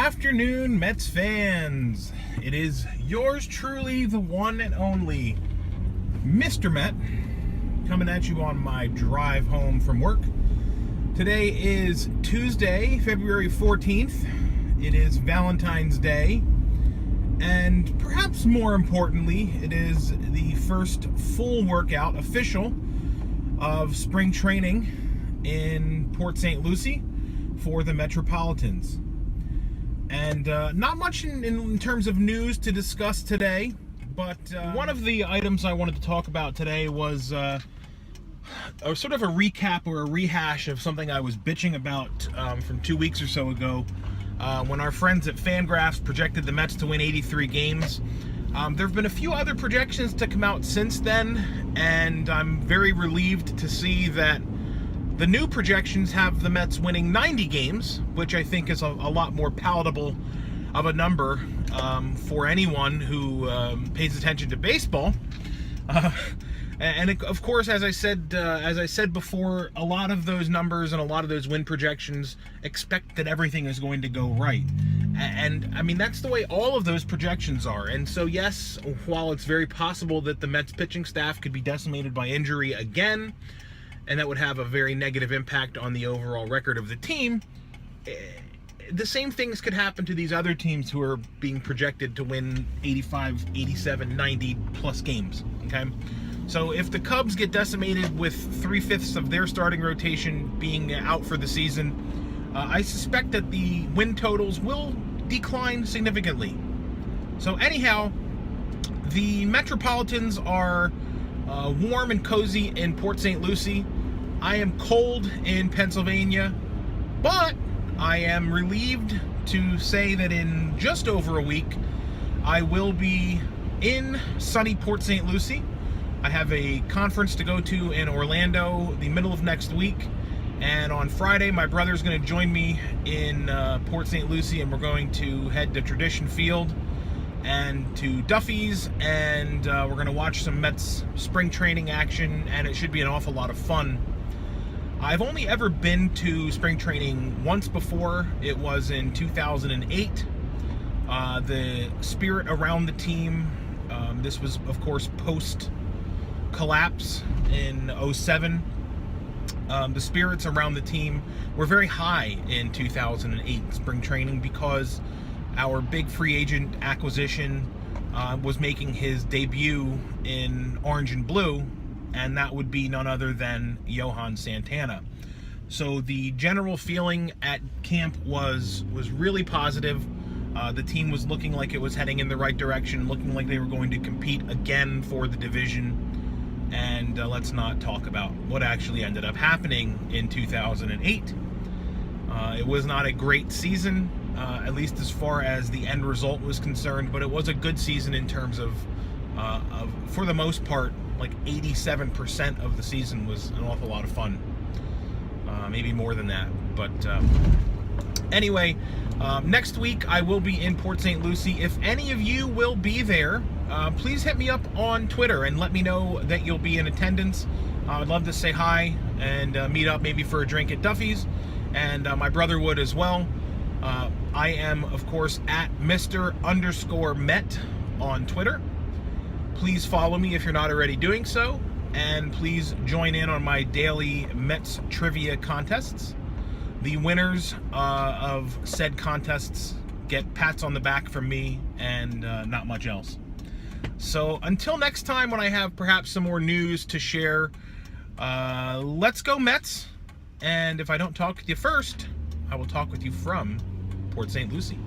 afternoon, Mets fans. It is yours truly, the one and only Mr. Met, coming at you on my drive home from work. Today is Tuesday, February 14th. It is Valentine's Day. And perhaps more importantly, it is the first full workout official of spring training in Port St. Lucie for the Metropolitans. And not much in terms of news to discuss today, but one of the items I wanted to talk about today was sort of a recap or a rehash of something I was bitching about from 2 weeks or so ago when our friends at Fangraphs projected the Mets to win 83 games. There have been a few other projections to come out since then, and I'm very relieved to see that the new projections have the Mets winning 90 games, which I think is a lot more palatable of a number for anyone who pays attention to baseball. And of course, as I said before, a lot of those numbers and a lot of those win projections expect that everything is going to go right. And I mean, that's the way all of those projections are. And so yes, while it's very possible that the Mets pitching staff could be decimated by injury again, and that would have a very negative impact on the overall record of the team, the same things could happen to these other teams who are being projected to win 85, 87, 90 plus games, okay? So if the Cubs get decimated with 3/5 of their starting rotation being out for the season, I suspect that the win totals will decline significantly. So anyhow, the Metropolitans are warm and cozy in Port St. Lucie. I am cold in Pennsylvania, but I am relieved to say that in just over a week, I will be in sunny Port St. Lucie. I have a conference to go to in Orlando the middle of next week, and on Friday, my brother's going to join me in Port St. Lucie, and we're going to head to Tradition Field and to Duffy's, and we're going to watch some Mets spring training action, and it should be an awful lot of fun. I've only ever been to spring training once before. It was in 2008. The spirit around the team, this was, of course, post-collapse in 07. The spirits around the team were very high in 2008 spring training because our big free agent acquisition was making his debut in orange and blue, and that would be none other than Johan Santana. So the general feeling at camp was really positive. The team was looking like it was heading in the right direction, looking like they were going to compete again for the division. And let's not talk about what actually ended up happening in 2008. It was not a great season, at least as far as the end result was concerned, but it was a good season in terms of for the most part, like 87% of the season was an awful lot of fun. Maybe more than that, but anyway, next week I will be in Port St. Lucie. If any of you will be there, please hit me up on Twitter and let me know that you'll be in attendance. I'd love to say hi and meet up maybe for a drink at Duffy's, and my brother would as well. I am, of course, at Mr_Met on Twitter. Please follow me if you're not already doing so, and please join in on my daily Mets trivia contests. The winners of said contests get pats on the back from me and not much else. So until next time, when I have perhaps some more news to share, let's go Mets. And if I don't talk with you first, I will talk with you from Port St. Lucie.